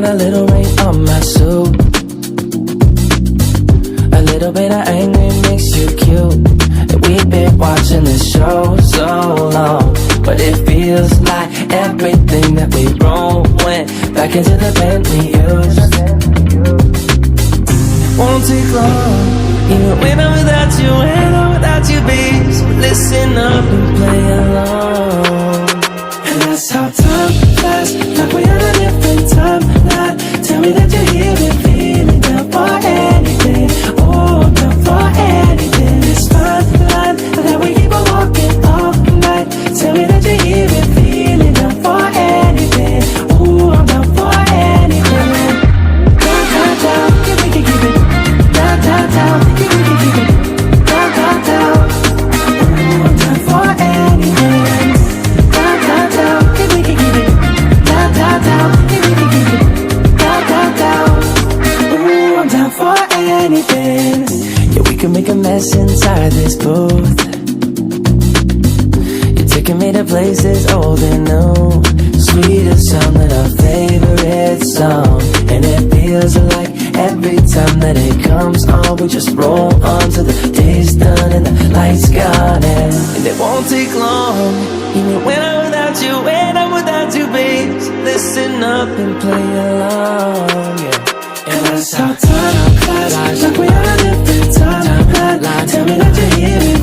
mind a little rain on my suit. A little bit of anger makes you cute. And we've been watching this show so long, but it feels like everything that we wrote went back into the pen we used. Won't take long, even when I'm without you, when I'm without you, babe. So listen up and play along. And that's how time flies, like we're on a different timeline. Tell me that you're here and feeling down for anything. Oh, I'm down for anything. It's fine line, and that we keep on walking all night. Tell me that you're here and feeling down for anything. Oh, I'm down for anything. Down, down, down, yeah, we can keep it. Down, down, down, yeah, we can keep it. Down, down, down. Oh, I'm down for anything. Down, down, down, yeah, we can keep it. Down, down, down, yeah, we can keep it. Down, down, down. Oh, I'm down for anything. Yeah, we can make a mess inside this booth. You're taking me to places old and new. Sweeter sound than our favorite song. And it feels like every time that it comes on, we just roll on till the day's done and the lights gone. And it won't take long, even when I'm without you, when I'm without you, babe. So listen up and play along, yeah. And that's how time flies, like we're on a different timeline. Tell me that you're here.